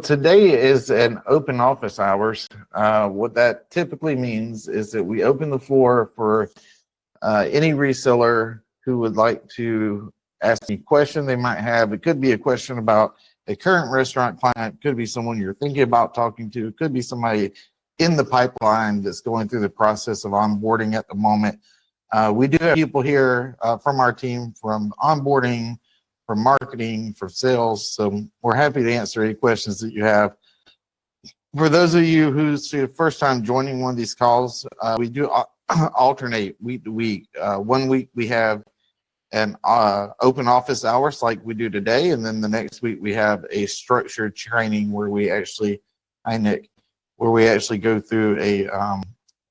today is an open office hours. What that typically means is that we open the floor for any reseller who would like to ask any question they might have. It could be a question about a current restaurant client, could be someone you're thinking about talking to, it could be somebody in the pipeline that's going through the process of onboarding at the moment. We do have people here from our team, from onboarding, from marketing, from sales, so we're happy to answer any questions that you have. For those of you who's the first time joining one of these calls, we do alternate week to week. 1 week we have an open office hours like we do today, and then the next week we have a structured training where we actually, hi Nick, where we actually go through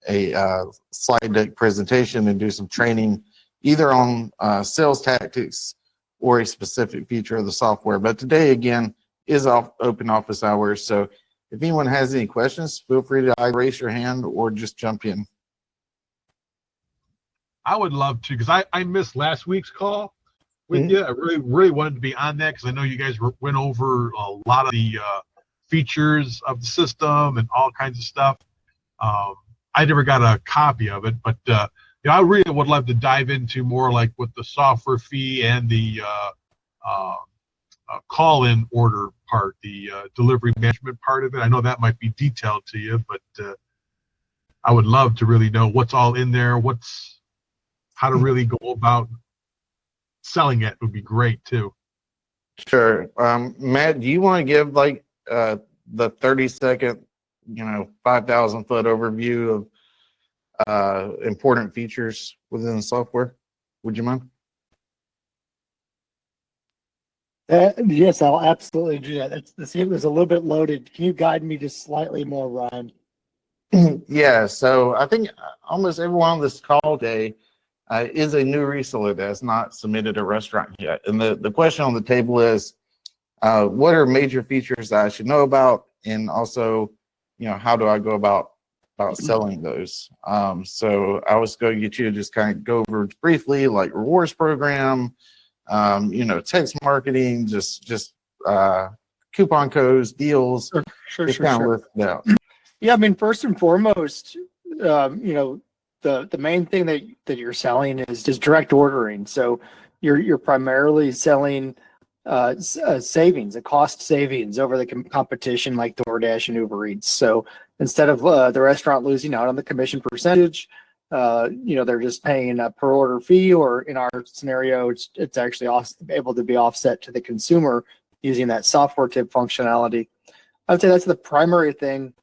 a slide deck presentation and do some training either on sales tactics or a specific feature of the software. But today again is open office hours, so if anyone has any questions, feel free to either raise your hand or just jump in. I would love to, because I missed last week's call with you. I really wanted to be on that because I know you guys went over a lot of the features of the system and all kinds of stuff. I never got a copy of it, but I really would love to dive into more like with the software fee and the call-in order part, the delivery management part of it. I know that might be detailed to you, but I would love to really know what's all in there, how to really go about selling it would be great too. Sure. Matt, do you want to give like the 30-second, 5,000 foot overview of important features within the software? Would you mind? Yes, I'll absolutely do that. It was a little bit loaded. Can you guide me just slightly more, Ryan? Yeah, so I think almost everyone on this call today is a new reseller that has not submitted a restaurant yet. And the question on the table is, what are major features that I should know about? And also, how do I go about selling those? So I was going to get you to just kind of go over briefly, like rewards program, text marketing, just coupon codes, deals. Sure. Yeah, I mean, first and foremost, the main thing that you're selling is just direct ordering. So you're primarily selling savings, a cost savings over the competition like DoorDash and Uber Eats. So instead of the restaurant losing out on the commission percentage, they're just paying a per order fee, or in our scenario, it's actually able to be offset to the consumer using that software tip functionality. I'd say that's the primary thing,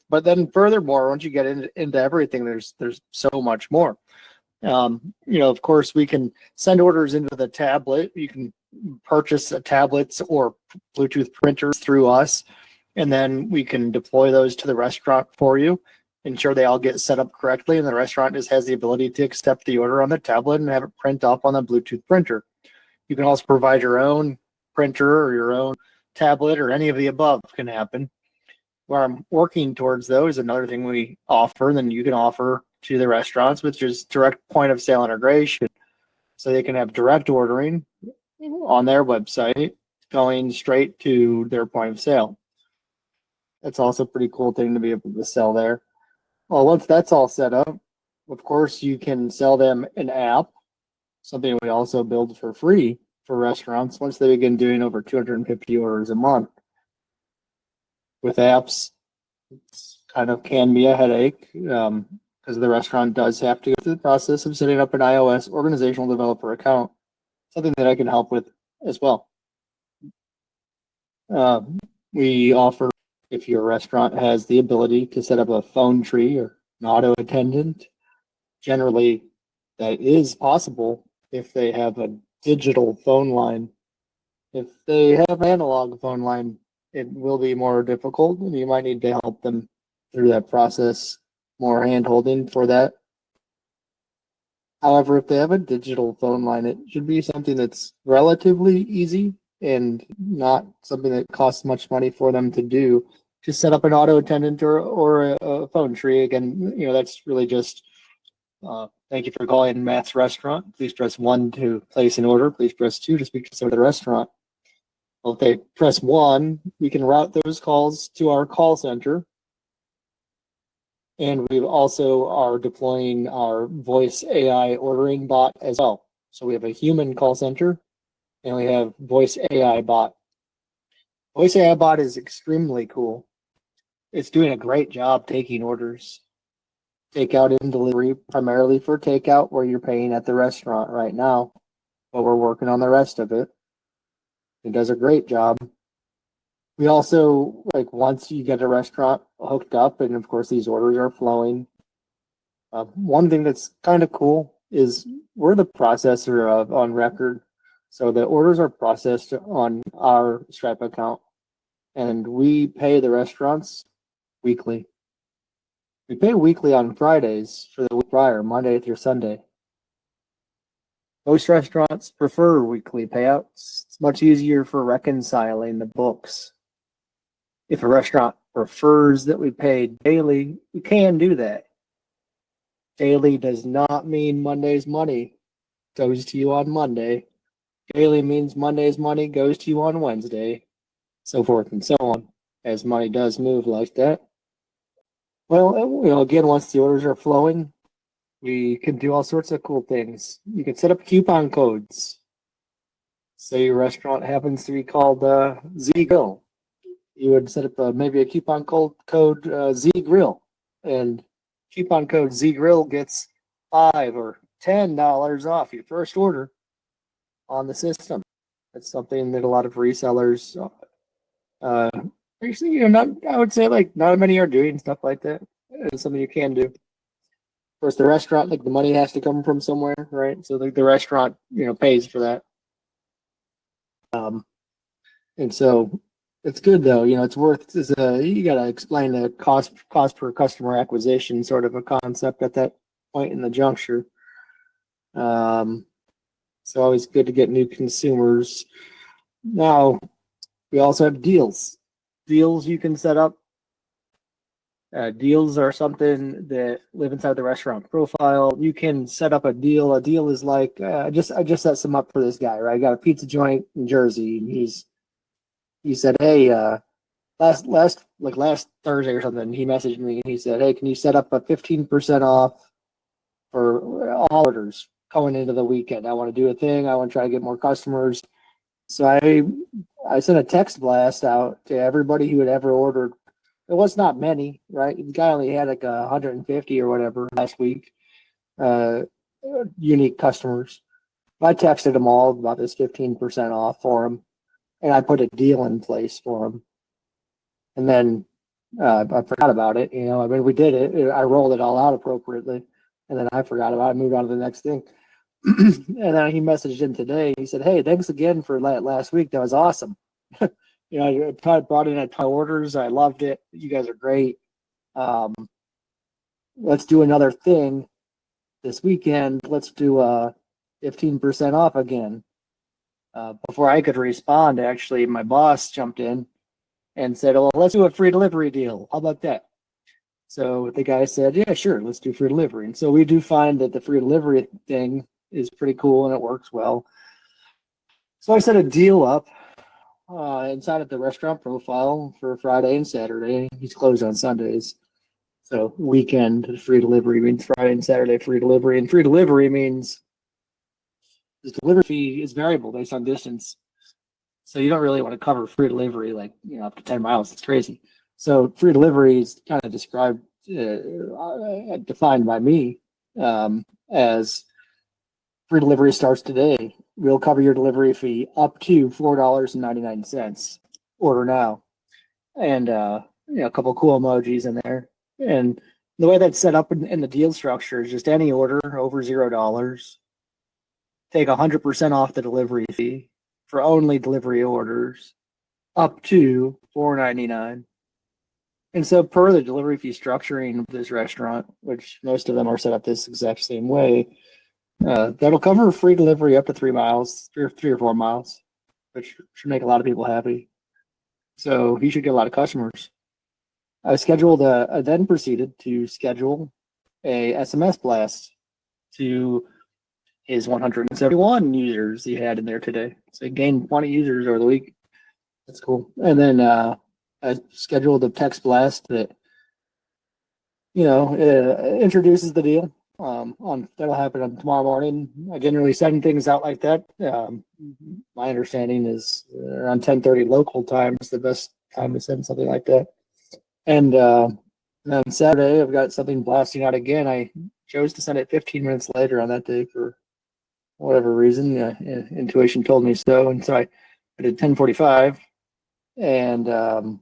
but then furthermore, once you get into everything, there's so much more. Of course, we can send orders into the tablet. You can purchase tablets or Bluetooth printers through us, and then we can deploy those to the restaurant for you, ensure they all get set up correctly, and the restaurant just has the ability to accept the order on the tablet and have it print up on the Bluetooth printer. You can also provide your own printer or your own tablet, or any of the above can happen. Where I'm working towards, though, is another thing we offer, then you can offer to the restaurants, which is direct point of sale integration. So they can have direct ordering on their website going straight to their point of sale. That's also a pretty cool thing to be able to sell there. Well, once that's all set up, of course, you can sell them an app, something we also build for free for restaurants once they begin doing over 250 orders a month. With apps, it's kind of can be a headache because the restaurant does have to go through the process of setting up an iOS organizational developer account, something that I can help with as well. We offer, if your restaurant has the ability to set up a phone tree or an auto attendant, generally that is possible if they have a digital phone line. If they have an analog phone line, it will be more difficult, and you might need to help them through that process, more hand-holding for that. However, if they have a digital phone line, it should be something that's relatively easy and not something that costs much money for them to do. Just set up an auto attendant or a phone tree. Again, that's really just thank you for calling Matt's Restaurant. Please press 1 to place an order. Please press 2 to speak to someone at the restaurant. Well, if they press 1, we can route those calls to our call center. And we also are deploying our voice AI ordering bot as well. So we have a human call center and we have voice AI bot. Voice AI bot is extremely cool. It's doing a great job taking orders. Takeout and delivery, primarily for takeout where you're paying at the restaurant right now, but we're working on the rest of it. It does a great job. We also, like, once you get a restaurant hooked up, and of course these orders are flowing, one thing that's kind of cool is we're the processor of on record. So the orders are processed on our Stripe account, and we pay the restaurants weekly. We pay weekly on Fridays for the week prior, Monday through Sunday. Most restaurants prefer weekly payouts. It's much easier for reconciling the books. If a restaurant prefers that we pay daily, we can do that. Daily does not mean Monday's money goes to you on Monday. Daily means Monday's money goes to you on Wednesday, so forth and so on, as money does move like that. Well, again, once the orders are flowing, we can do all sorts of cool things. You can set up coupon codes. Say your restaurant happens to be called Z Grill. You would set up maybe a coupon code Z Grill, and coupon code Z Grill gets $5 or $10 off your first order on the system. That's something that a lot of resellers, actually, not, I would say, like, not many are doing stuff like that. It's something you can do. Of course, the restaurant, like, the money has to come from somewhere, right? So the restaurant, pays for that. And so it's good though. It's worth. You got to explain the cost per customer acquisition sort of a concept at that point in the juncture. So always good to get new consumers. Now we also have deals. Deals you can set up. Deals are something that live inside the restaurant profile. You can set up a deal. A deal is like I just set some up for this guy, right? I got a pizza joint in Jersey, and he said, hey, last Thursday or something, he messaged me and he said, hey, can you set up a 15% off for all orders going into the weekend? I want to do a thing. I want to try to get more customers. So I sent a text blast out to everybody who had ever ordered. It was not many, right? The guy only had like 150 or whatever last week, unique customers. I texted them all about this 15% off for them, and I put a deal in place for them. And then I forgot about it. We did it. I rolled it all out appropriately, and then I forgot about it, moved on to the next thing. And then he messaged in today. He said, hey, thanks again for last week. That was awesome. I brought in a ton of orders. I loved it. You guys are great. Let's do another thing this weekend. Let's do 15% off again. Before I could respond, actually, my boss jumped in and said, well, let's do a free delivery deal. How about that? So the guy said, yeah, sure, let's do free delivery. And so we do find that the free delivery thing is pretty cool and it works well. So I set a deal up inside of the restaurant profile for Friday and Saturday. He's closed on Sundays. So weekend free delivery means Friday and Saturday free delivery. And free delivery means the delivery fee is variable based on distance. So you don't really want to cover free delivery up to 10 miles. It's crazy. So free delivery is kind of described, defined by me as free delivery starts today. We'll cover your delivery fee up to $4.99. Order now. And a couple cool emojis in there. And the way that's set up in the deal structure is just any order over $0. Take 100% off the delivery fee for only delivery orders up to $4.99. And so per the delivery fee structuring of this restaurant, which most of them are set up this exact same way, that'll cover free delivery up to 3 miles, three or 4 miles, which should make a lot of people happy. So he should get a lot of customers. I then proceeded to schedule a SMS blast to his 171 users he had in there today. So he gained 20 users over the week. That's cool. And then I scheduled a text blast that introduces the deal. On that'll happen on tomorrow morning. I generally send things out like that. My understanding is around 10:30 local time is the best time to send something like that. And then Saturday, I've got something blasting out again. I chose to send it 15 minutes later on that day for whatever reason. Intuition told me so, and so I did 10:45. And the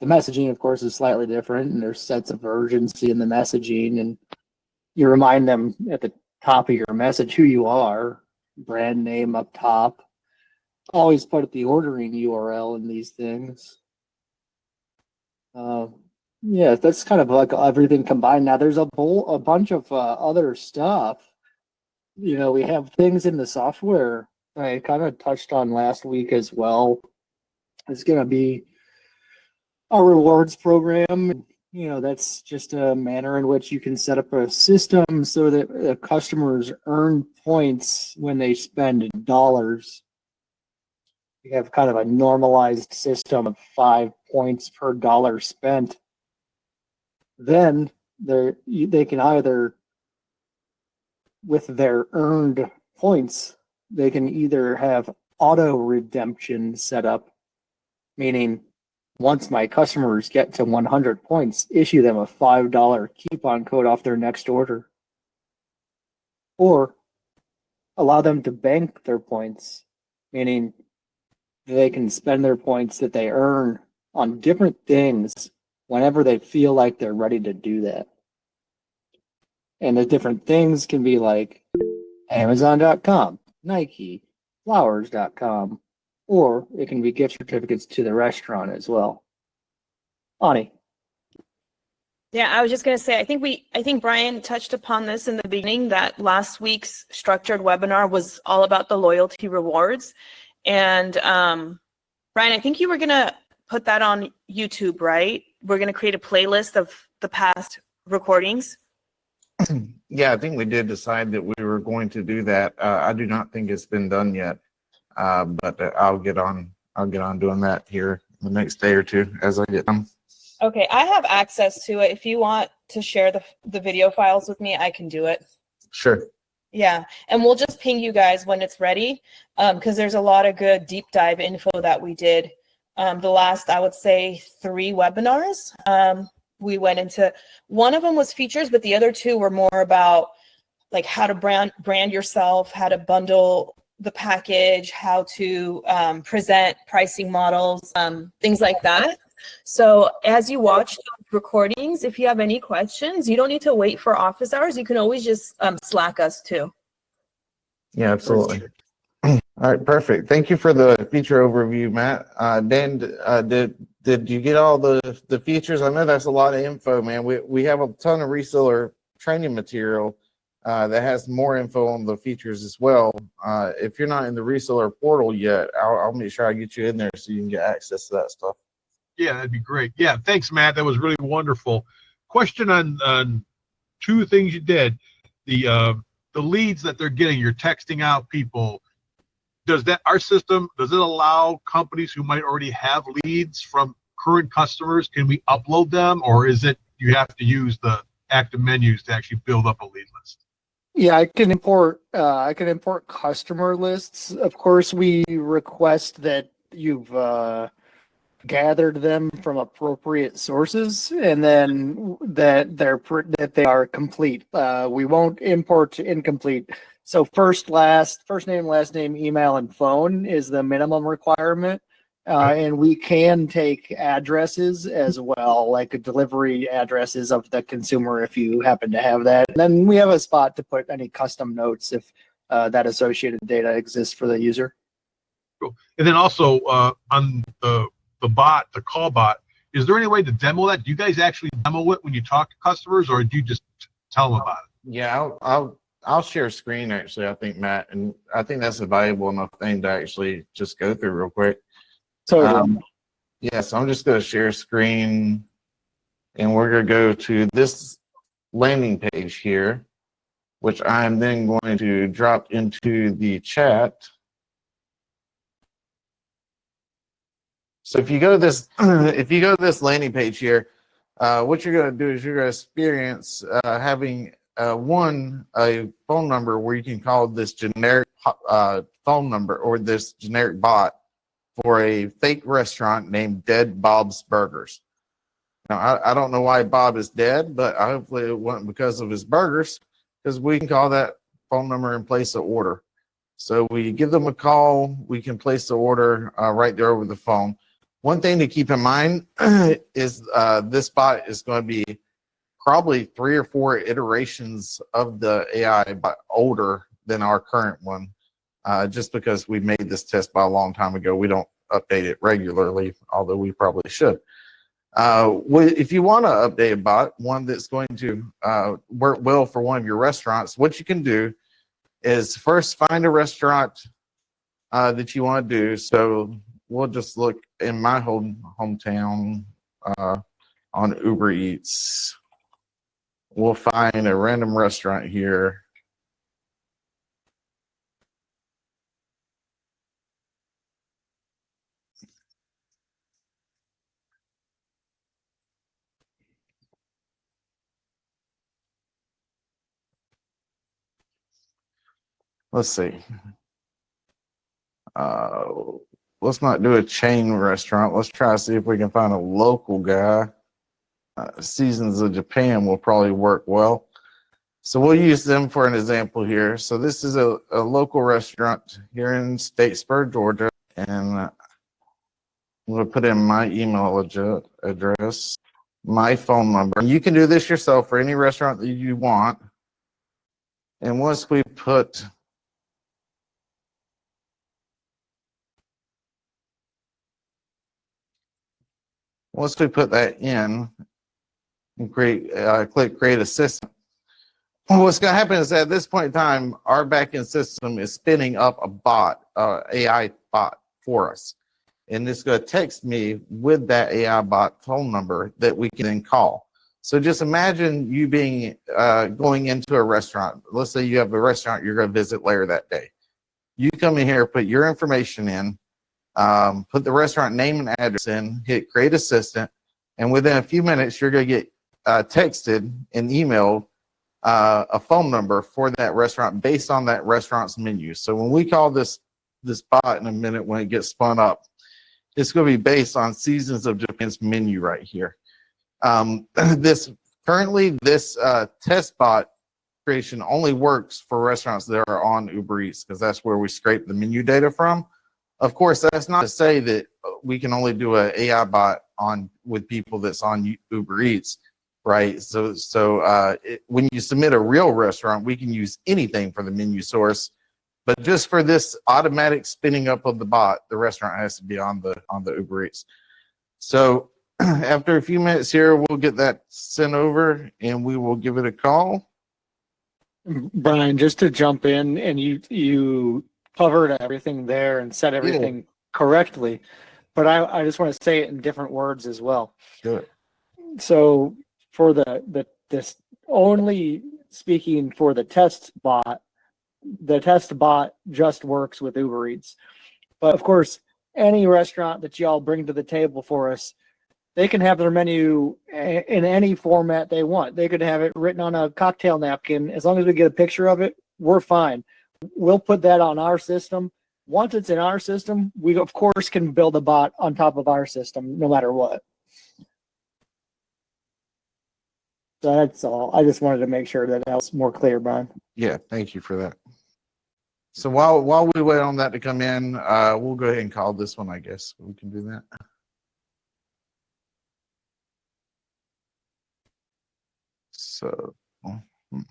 messaging, of course, is slightly different, and there's sets of urgency in the messaging, and you remind them at the top of your message who you are, brand name up top. Always put the ordering URL in these things. Yeah, that's kind of like everything combined. Now there's a bunch of other stuff. We have things in the software I kind of touched on last week as well. It's going to be a rewards program. That's just a manner in which you can set up a system so that customers earn points when they spend dollars. You have kind of a normalized system of 5 points per dollar spent. Then they can either, with their earned points, they can either have auto redemption set up, meaning once my customers get to 100 points, issue them a $5 coupon code off their next order, or allow them to bank their points, meaning they can spend their points that they earn on different things whenever they feel like they're ready to do that. And the different things can be like Amazon.com, Nike, Flowers.com, or it can be gift certificates to the restaurant as well. Ani. Yeah, I was just going to say, I think Brian touched upon this in the beginning, that last week's structured webinar was all about the loyalty rewards. And Brian, I think you were going to put that on YouTube, right? We're going to create a playlist of the past recordings. Yeah, I think we did decide that we were going to do that. I do not think it's been done yet, but I'll get on doing that here the next day or two as I get them. Okay, I have access to it. If you want to share the video files with me, I can do it. Sure. Yeah, and we'll just ping you guys when it's ready, because there's a lot of good deep dive info that we did. The last, I would say, 3 webinars. We went into, one of them was features, but the other 2 were more about like how to brand yourself, how to bundle the package, how to present pricing models, things like that. So as you watch those recordings, if you have any questions, you don't need to wait for office hours. You can always just Slack us too. Yeah, absolutely. All right, perfect. Thank you for the feature overview, Matt. Dan, did you get all the features? I know that's a lot of info, man. We have a ton of reseller training material that has more info on the features as well. If you're not in the reseller portal yet, I'll make sure I get you in there so you can get access to that stuff. Yeah, that'd be great. Yeah, thanks, Matt. That was really wonderful. Question on 2 things you did. The leads that they're getting, you're texting out people. Our system, does it allow companies who might already have leads from current customers? Can we upload them, or is it you have to use the ActiveMenus to actually build up a lead list? Yeah, I can import customer lists. Of course, we request that you've gathered them from appropriate sources, and then that they are complete. We won't import incomplete. So first name, last name, email, and phone is the minimum requirement. And we can take addresses as well, like delivery addresses of the consumer if you happen to have that. And then we have a spot to put any custom notes if that associated data exists for the user. Cool. And then also on the call bot, is there any way to demo that? Do you guys actually demo it when you talk to customers, or do you just tell them about it? Yeah, I'll share a screen actually, I think, Matt, and I think that's a valuable enough thing to actually just go through real quick. Totally. Yeah, so I'm just going to share a screen, and we're going to go to this landing page here, which I'm then going to drop into the chat. So if you go to this, if you go to this landing page here, what you're going to do is you're going to experience having a phone number where you can call this generic phone number or this generic bot for a fake restaurant named Dead Bob's Burgers. Now, I don't know why Bob is dead, but hopefully it wasn't because of his burgers, because we can call that phone number and place an order. So we give them a call, we can place the order right there over the phone. One thing to keep in mind is this bot is going to be probably 3 or 4 iterations of the AI bot older than our current one. Just because we made this test bot a long time ago, we don't update it regularly, although we probably should. If you want to update a bot, one that's going to work well for one of your restaurants, what you can do is first find a restaurant that you want to do. So we'll just look in my hometown on Uber Eats. We'll find a random restaurant here. Let's see. Let's not do a chain restaurant. Let's try to see if we can find a local guy. Seasons of Japan will probably work well. So we'll use them for an example here. So this is a local restaurant here in Statesboro, Georgia. And I'm going to put in my email address, my phone number. You can do this yourself for any restaurant that you want. And once we put that in and click create assistant, well, what's going to happen is at this point in time, our backend system is spinning up a bot, AI bot for us. And it's going to text me with that AI bot phone number that we can then call. So just imagine you being going into a restaurant. Let's say you have a restaurant you're going to visit later that day. You come in here, put your information in, put the restaurant name and address in, hit create assistant, and within a few minutes, you're going to get texted and emailed a phone number for that restaurant based on that restaurant's menu. So when we call this bot in a minute, when it gets spun up, it's going to be based on Seasons of Japan's menu right here. This test bot creation only works for restaurants that are on Uber Eats because that's where we scrape the menu data from. Of course, that's not to say that we can only do an AI bot with people that's on Uber Eats, right? So when you submit a real restaurant, we can use anything for the menu source, but just for this automatic spinning up of the bot, the restaurant has to be on the Uber Eats. So after a few minutes here, we'll get that sent over and we will give it a call. Brian, just to jump in, and you covered everything there and said everything correctly, but I just want to say it in different words as well. Good. So for this only speaking for the test bot just works with Uber Eats. But of course, any restaurant that y'all bring to the table for us, they can have their menu in any format they want. They could have it written on a cocktail napkin. As long as we get a picture of it, we're fine. We'll put that on our system. Once it's in our system, we of course can build a bot on top of our system, no matter what. So that's all. I just wanted to make sure that was more clear, Brian. Yeah, thank you for that. So while we wait on that to come in, we'll go ahead and call this one, I guess. We can do that. So,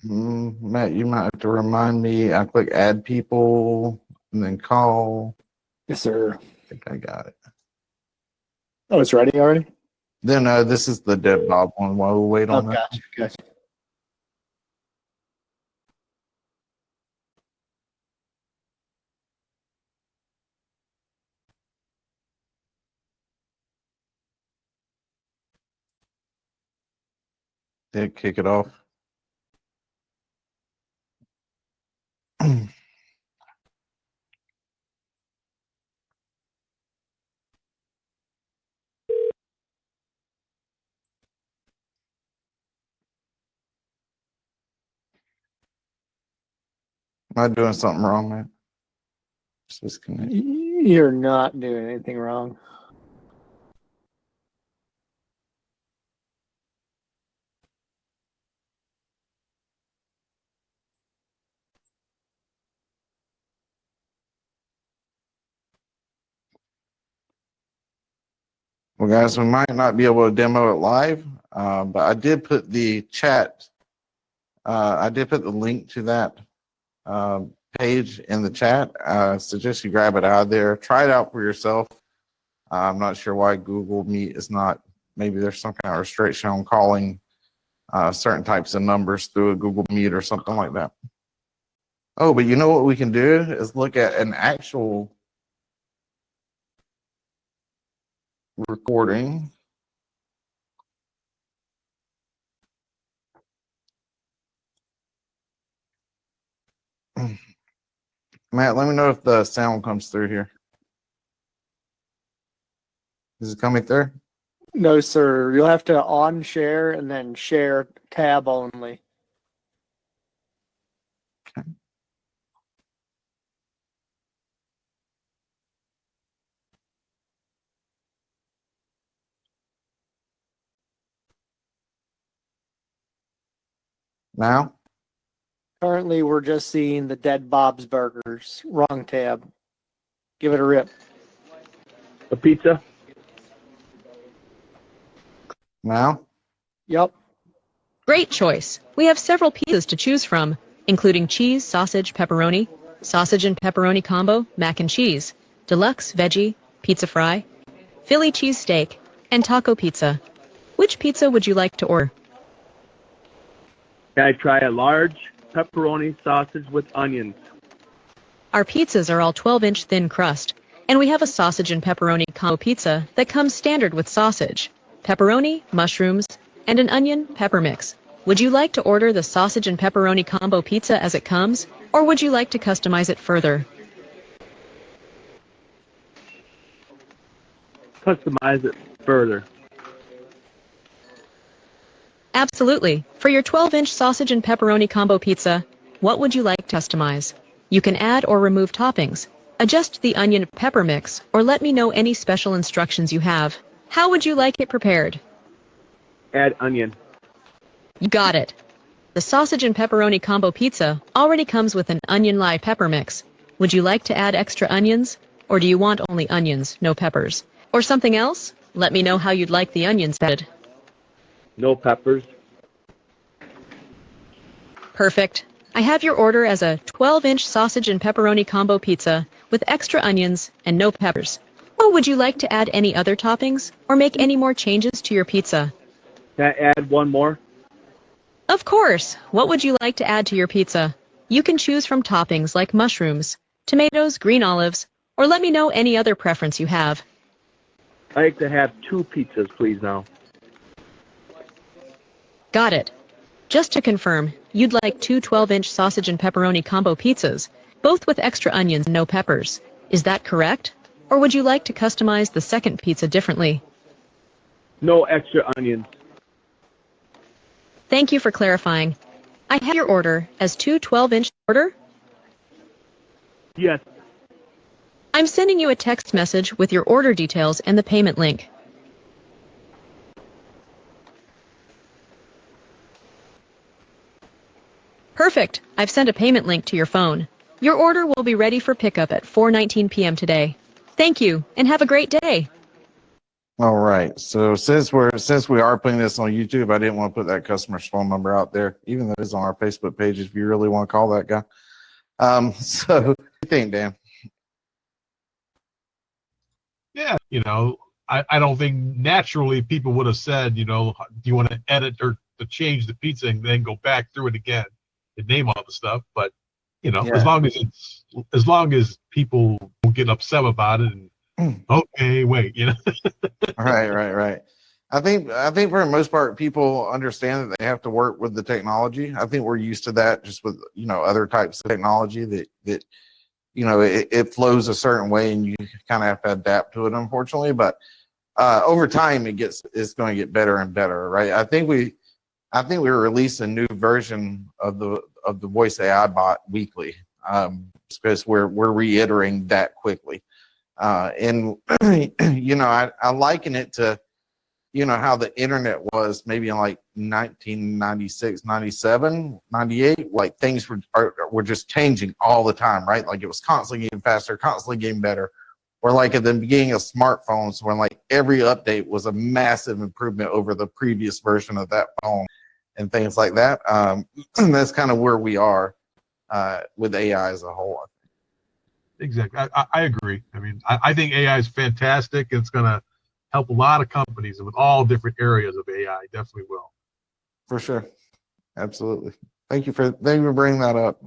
Matt, you might have to remind me. I click add people and then call. Yes, sir. I think I got it. Oh, it's ready already? Then this is the Dead Bob one while we wait on that. Gotcha. Did kick it off. Am I doing something wrong, man? Just disconnect. You're not doing anything wrong. Well, guys, we might not be able to demo it live, but I did put the chat. I did put the link to that page in the chat. Suggest you grab it out of there. Try it out for yourself. I'm not sure why Google Meet is not. Maybe there's some kind of restriction on calling certain types of numbers through a Google Meet or something like that. Oh, but you know what we can do is look at an actual recording. Matt, let me know if the sound comes through here. Is it coming through? No, sir. You'll have to on share and then share tab only. Okay. Now? Currently, we're just seeing the Dead Bob's Burgers. Wrong tab. Give it a rip. A pizza? Now? Yep. Great choice. We have several pizzas to choose from, including cheese, sausage, pepperoni, sausage and pepperoni combo, mac and cheese, deluxe veggie, pizza fry, Philly cheesesteak, and taco pizza. Which pizza would you like to order? Can I try a large pepperoni sausage with onions? Our pizzas are all 12-inch thin crust, and we have a sausage and pepperoni combo pizza that comes standard with sausage, pepperoni, mushrooms, and an onion pepper mix. Would you like to order the sausage and pepperoni combo pizza as it comes, or would you like to customize it further? Customize it further. Absolutely. For your 12-inch sausage and pepperoni combo pizza, what would you like to customize? You can add or remove toppings, adjust the onion pepper mix, or let me know any special instructions you have. How would you like it prepared? Add onion. You got it. The sausage and pepperoni combo pizza already comes with an onion lye pepper mix. Would you like to add extra onions? Or do you want only onions, no peppers? Or something else? Let me know how you'd like the onions added. No peppers. Perfect. I have your order as a 12-inch sausage and pepperoni combo pizza with extra onions and no peppers. Or would you like to add any other toppings or make any more changes to your pizza? Can I add one more? Of course. What would you like to add to your pizza? You can choose from toppings like mushrooms, tomatoes, green olives, or let me know any other preference you have. I'd like to have 2 pizzas, please, now. Got it. Just to confirm, you'd like 2 12-inch sausage and pepperoni combo pizzas, both with extra onions and no peppers. Is that correct? Or would you like to customize the second pizza differently? No extra onions. Thank you for clarifying. I have your order as 2 12-inch order. Yes. I'm sending you a text message with your order details and the payment link. Perfect. I've sent a payment link to your phone. Your order will be ready for pickup at 4:19 p.m. today. Thank you, and have a great day. All right. So since we are putting this on YouTube, I didn't want to put that customer's phone number out there, even though it's on our Facebook page if you really want to call that guy. So what do you think, Dan? Yeah, I don't think naturally people would have said, do you want to edit or to change the pizza and then go back through it again and name all the stuff. But Yeah. as long as people don't get upset about it and okay, wait, Right. I think for the most part, people understand that they have to work with the technology. I think we're used to that just with, other types of technology that it flows a certain way and you kind of have to adapt to it, unfortunately. But over time, it's going to get better and better, right? I think we release a new version of the voice AI bot weekly. just because we're reiterating that quickly. And I liken it to how the internet was maybe in like 1996, 97, 98. Like things were just changing all the time, right? Like it was constantly getting faster, constantly getting better. Or like at the beginning of smartphones, when like every update was a massive improvement over the previous version of that phone and things like that. That's kind of where we are with AI as a whole. Exactly. I agree. I mean, I think AI is fantastic. It's going to help a lot of companies with all different areas of AI. Definitely will. For sure. Absolutely. Thank you for bringing that up.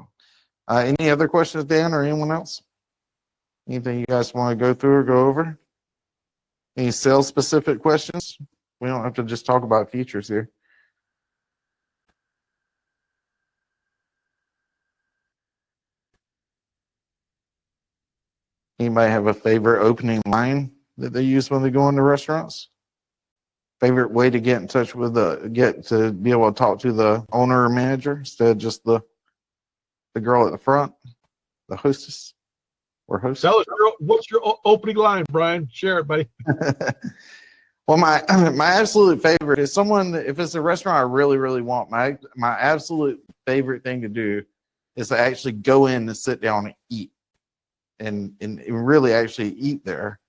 Any other questions, Dan, or anyone else? Anything you guys want to go through or go over? Any sales specific questions? We don't have to just talk about features here. Anybody have a favorite opening line that they use when they go into restaurants? Favorite way to get in touch with get to be able to talk to the owner or manager instead of just the girl at the front, the hostess or host? Tell us what's your opening line, Brian? Share it, buddy. Well, my absolute favorite is if it's a restaurant I really, really want, my absolute favorite thing to do is to actually go in and sit down and eat and really actually eat there.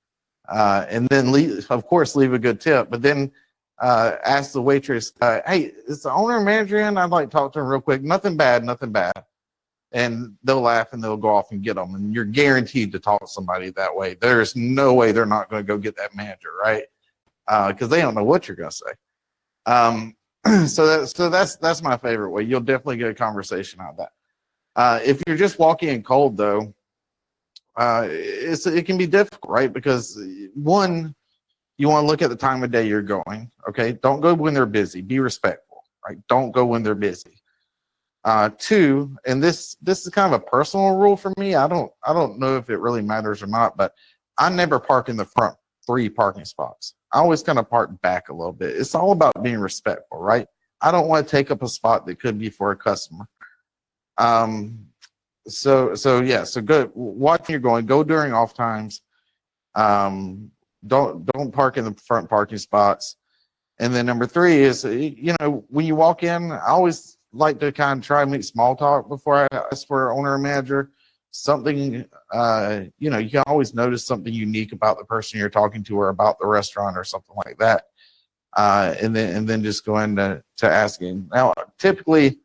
And then leave a good tip, but then ask the waitress, hey, is the owner and manager in? I'd like to talk to him real quick. Nothing bad. And they'll laugh and they'll go off and get them. And you're guaranteed to talk to somebody that way. There's no way they're not going to go get that manager, right? Because they don't know what you're going to say. So that's my favorite way. You'll definitely get a conversation out of that. If you're just walking in cold, though, it can be difficult, right? Because one, you want to look at the time of day you're going. Okay, don't go when they're busy. Be respectful, right? Don't go when they're busy. Two, and this is kind of a personal rule for me. I don't know if it really matters or not, but I never park in the front 3 parking spots. I always kind of park back a little bit. It's all about being respectful, right? I don't want to take up a spot that could be for a customer. So good. Watch when you're going. Go during off times. Don't park in the front parking spots. And then number 3 is, when you walk in, I always like to kind of try and make small talk before I ask for an owner or manager. Something, you can always notice something unique about the person you're talking to or about the restaurant or something like that. And then just go into asking. Now, typically,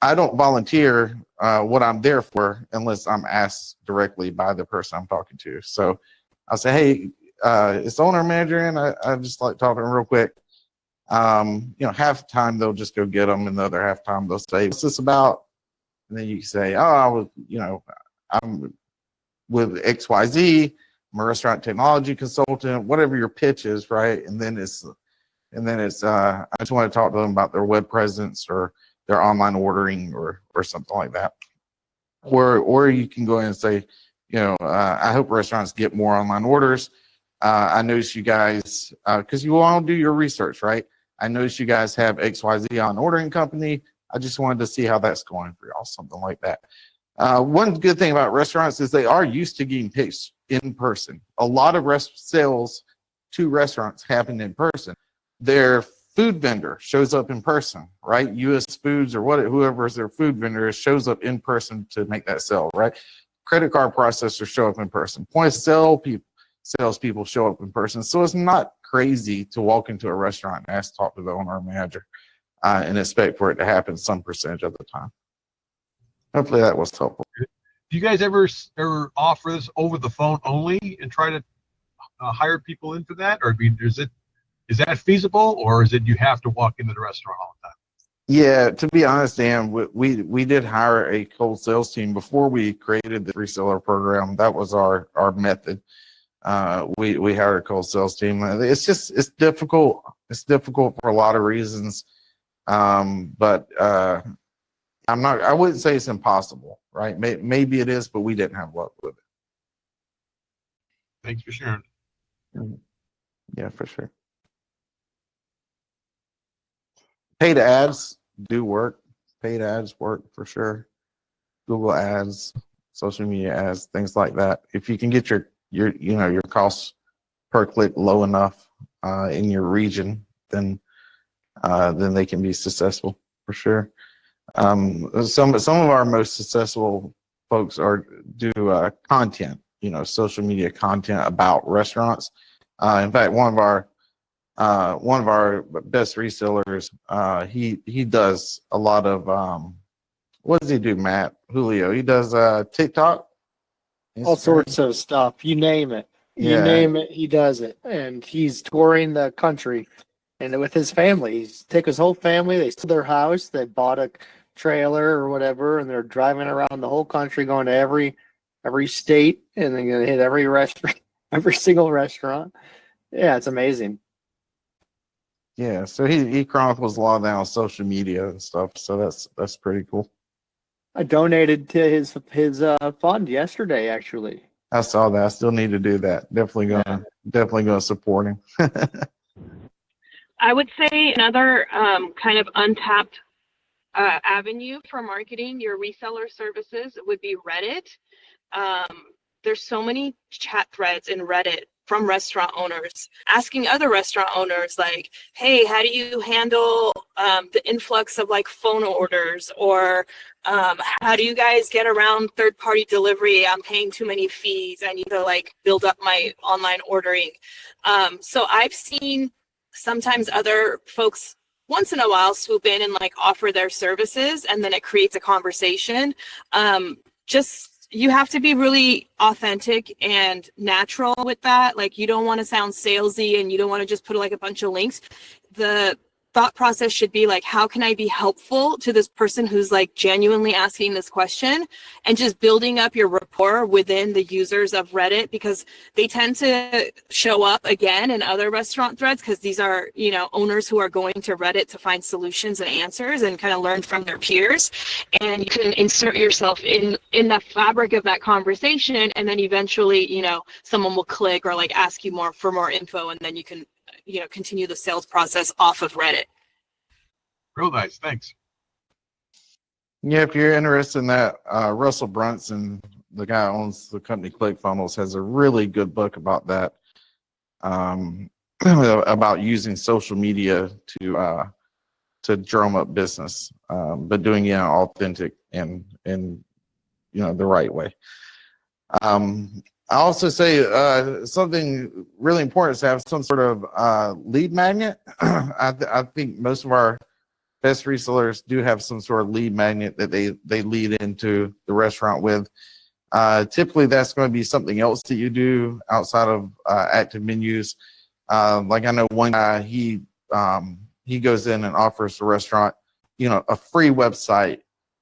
I don't volunteer what I'm there for unless I'm asked directly by the person I'm talking to. So I'll say, hey, it's the owner or manager, and I just like talking real quick. Half the time they'll just go get them, and the other half the time they'll say, what's this about? And then you say, oh, I'm with XYZ, I'm a restaurant technology consultant, whatever your pitch is, right? And then it's I just want to talk to them about their web presence or their online ordering or something like that. Or you can go ahead and say, I hope restaurants get more online orders. I noticed you guys, because you all do your research, right? I noticed you guys have XYZ on ordering company. I just wanted to see how that's going for y'all, something like that. One good thing about restaurants is they are used to getting pitched in person. A lot of sales to restaurants happen in person. Their food vendor shows up in person, right? US Foods or whoever's their food vendor shows up in person to make that sale, right? Credit card processors show up in person. Point of sale salespeople show up in person. So it's not crazy to walk into a restaurant and ask to talk to the owner or manager and expect for it to happen some percentage of the time. Hopefully that was helpful. Do you guys ever offer this over the phone only and try to hire people in for that? Or is that feasible, or is it you have to walk into the restaurant all the time? Yeah, to be honest, Dan, we did hire a cold sales team before we created the reseller program. That was our method. We hired a cold sales team. It's difficult. It's difficult for a lot of reasons. But I wouldn't say it's impossible, right? Maybe it is, but we didn't have luck with it. Thanks for sharing. Yeah, for sure. Paid ads do work. Paid ads work for sure. Google ads, social media ads, things like that. If you can get your costs per click low enough in your region, then they can be successful for sure. Some of our most successful folks do content, social media content about restaurants. In fact, one of our best resellers, he does a lot of what does he do, Matt? Julio. He does TikTok, All Instagram. sorts of stuff. You name it. You Yeah. name it, he does it. And he's touring the country and with his family. He's take his whole family, they sold their house, they bought a trailer or whatever, and they're driving around the whole country, going to every state, and they're gonna hit every restaurant, every single restaurant. Yeah, it's amazing. Yeah, so he chronicles a lot of that on social media and stuff. So that's pretty cool. I donated to his fund yesterday, actually. I saw that. I still need to do that. Definitely gonna support him. I would say another kind of untapped avenue for marketing your reseller services would be Reddit. There's so many chat threads in Reddit from restaurant owners asking other restaurant owners like, hey, how do you handle the influx of like phone orders, or how do you guys get around third-party delivery? I'm paying too many fees. I need to like build up my online ordering. So I've seen sometimes other folks once in a while swoop in and like offer their services, and then it creates a conversation. You have to be really authentic and natural with that. Like, you don't want to sound salesy, and you don't want to just put like a bunch of links. The thought process should be like, how can I be helpful to this person who's like genuinely asking this question, and just building up your rapport within the users of Reddit, because they tend to show up again in other restaurant threads, because these are, owners who are going to Reddit to find solutions and answers and kind of learn from their peers. And you can insert yourself in the fabric of that conversation, and then eventually, someone will click or like ask you for more info, and then you can continue the sales process off of Reddit. Real nice. Thanks. Yeah, if you're interested in that, Russell Brunson, the guy who owns the company ClickFunnels, has a really good book about that, about using social media to drum up business, but doing it authentic and the right way. I also say something really important is to have some sort of lead magnet. I think most of our best resellers do have some sort of lead magnet that they lead into the restaurant with. Typically, that's going to be something else that you do outside of active menus. Like I know one guy, he goes in and offers the restaurant, a free website,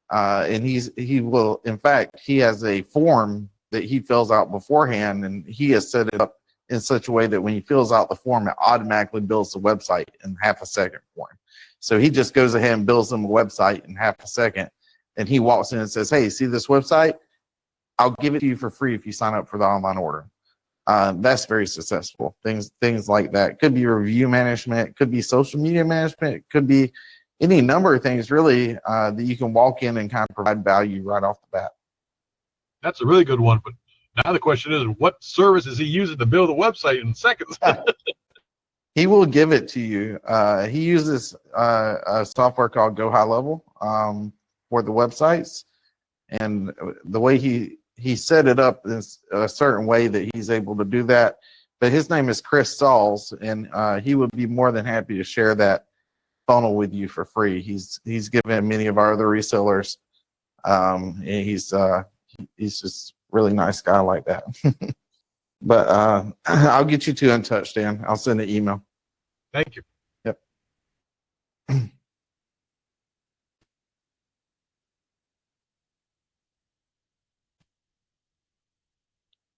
and he will. In fact, he has a form that he fills out beforehand, and he has set it up in such a way that when he fills out the form, it automatically builds the website in half a second for him. So he just goes ahead and builds them a website in half a second, and he walks in and says, hey, see this website? I'll give it to you for free if you sign up for the online order. That's very successful. Things like that. Could be review management, could be social media management, it could be any number of things really that you can walk in and kind of provide value right off the bat. That's a really good one. But now the question is, what service is he using to build a website in seconds? He will give it to you. He uses a software called Go High Level for the websites, and the way he set it up is a certain way that he's able to do that. But his name is Chris Sauls, and he would be more than happy to share that funnel with you for free. He's given many of our other resellers, and he's just really nice guy like that. But I'll get you two in touch, Dan. I'll send an email. Thank you. Yep.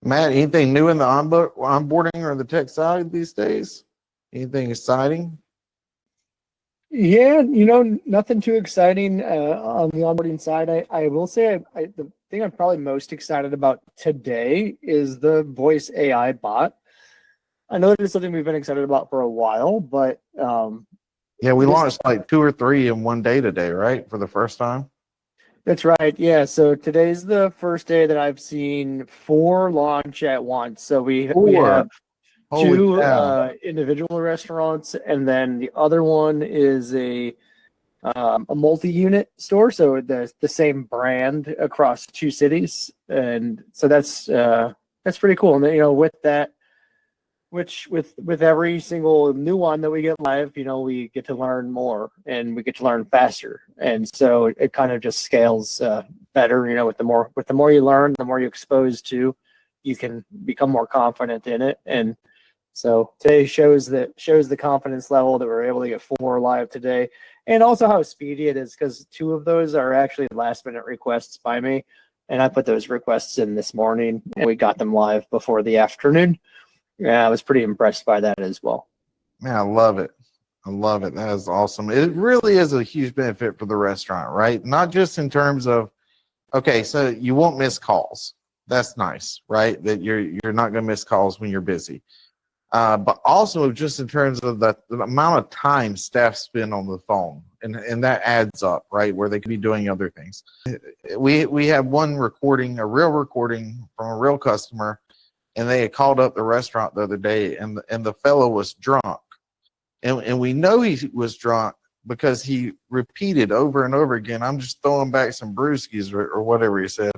Matt, anything new in the onboarding or the tech side these days? Anything exciting? Yeah, nothing too exciting on the onboarding side. I will say the thing I'm probably most excited about today is the voice AI bot. I know that it's something we've been excited about for a while, but yeah, we launched like 2 or 3 in one day today, right? For the first time. That's right. Yeah. So today's the first day that I've seen 4 launch at once. So we 4. have Holy 2 cow. individual restaurants, and then the other one is a multi-unit store. So the same brand across 2 cities, and so that's pretty cool. And you know, with that, which with every single new one that we get live, you know, we get to learn more and we get to learn faster, and so it kind of just scales better. You know, with the more you learn, the more you expose to, you can become more confident in it. And so today shows the confidence level that we're able to get 4 live today, and also how speedy it is, because 2 of those are actually last minute requests by me, and I put those requests in this morning, and we got them live before the afternoon. Yeah, I was pretty impressed by that as well. Man, I love it. I love it. That is awesome. It really is a huge benefit for the restaurant, right? Not just in terms of, okay, so you won't miss calls. That's nice, right? That you're not going to miss calls when you're busy. But also just in terms of the amount of time staff spend on the phone, and that adds up, right? Where they could be doing other things. We have one recording, a real recording from a real customer, and they had called up the restaurant the other day, and the fellow was drunk, and we know he was drunk because he repeated over and over again, "I'm just throwing back some brewskis," or whatever he said.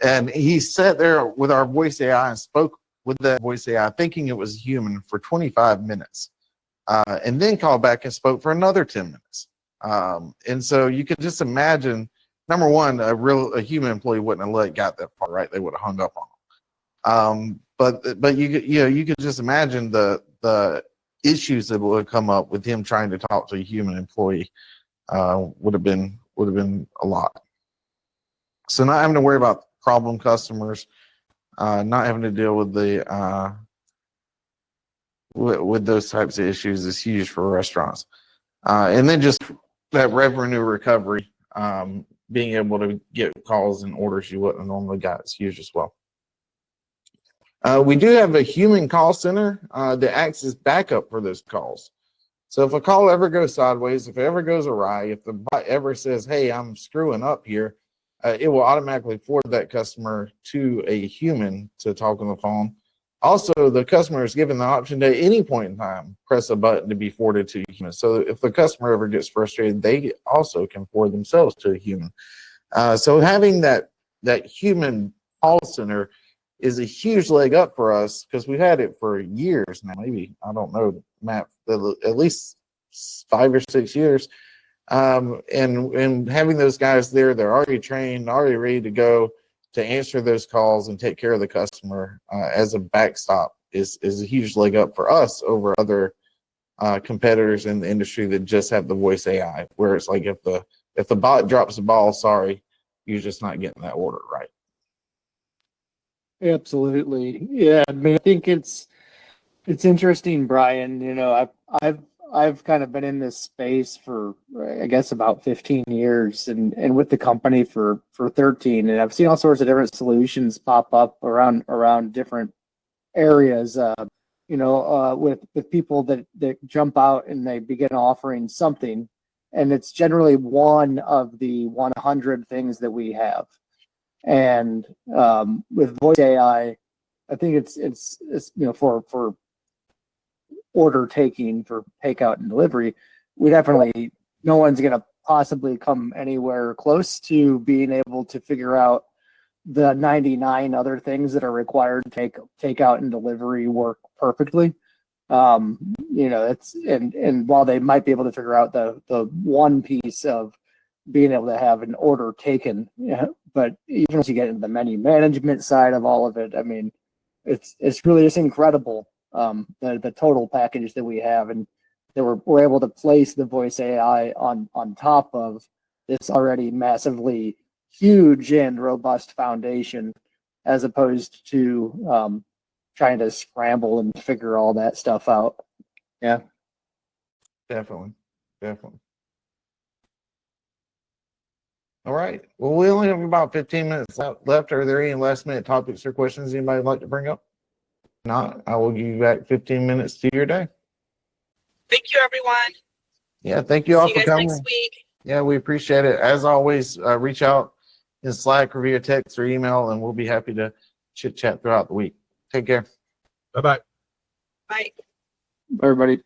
And he sat there with our voice AI and spoke with that voice AI, thinking it was human, for 25 minutes, and then called back and spoke for another 10 minutes. And so you could just imagine, number one, a human employee wouldn't have let it got that far, right? They would have hung up on him. But you could just imagine the issues that would come up with him trying to talk to a human employee. Would have been a lot. So not having to worry about problem customers, not having to deal with the with those types of issues is huge for restaurants. And then just that revenue recovery, being able to get calls and orders you wouldn't have normally got is huge as well. We do have a human call center that acts as backup for those calls. So if a call ever goes sideways, if it ever goes awry, if the bot ever says, "Hey, I'm screwing up here," it will automatically forward that customer to a human to talk on the phone. Also, the customer is given the option to, at any point in time, press a button to be forwarded to a human. So if the customer ever gets frustrated, they also can forward themselves to a human. So having that human call center is a huge leg up for us, because we've had it for years now, maybe, I don't know, Matt, at least 5 or 6 years. And having those guys there, they're already trained, already ready to go to answer those calls and take care of the customer as a backstop is a huge leg up for us over other competitors in the industry that just have the voice AI, where it's like, if the bot drops the ball, sorry, you're just not getting that order right. Absolutely. Yeah, I mean, I think it's interesting, Brian. You know, I've kind of been in this space for, I guess, about 15 years, and with the company for 13, and I've seen all sorts of different solutions pop up around different areas. With people that jump out and they begin offering something, and it's generally one of the 100 things that we have. And with voice AI, I think it's for order taking, for takeout and delivery, no one's going to possibly come anywhere close to being able to figure out the 99 other things that are required to take takeout and delivery work perfectly. It's and while they might be able to figure out the one piece of being able to have an order taken, but even once you get into the menu management side of all of it, I mean, it's really just incredible, the total package that we have, and that we're able to place the voice AI on top of this already massively huge and robust foundation, as opposed to trying to scramble and figure all that stuff out. Yeah, Definitely. All right. Well, we only have about 15 minutes left. Are there any last minute topics or questions anybody would like to bring up? If not, I will give you back 15 minutes to your day. Thank you, everyone. Yeah, thank you all See for you guys coming. next week. Yeah, we appreciate it. As always, reach out in Slack or via text or email, and we'll be happy to chit chat throughout the week. Take care. Bye-bye. Bye. Everybody.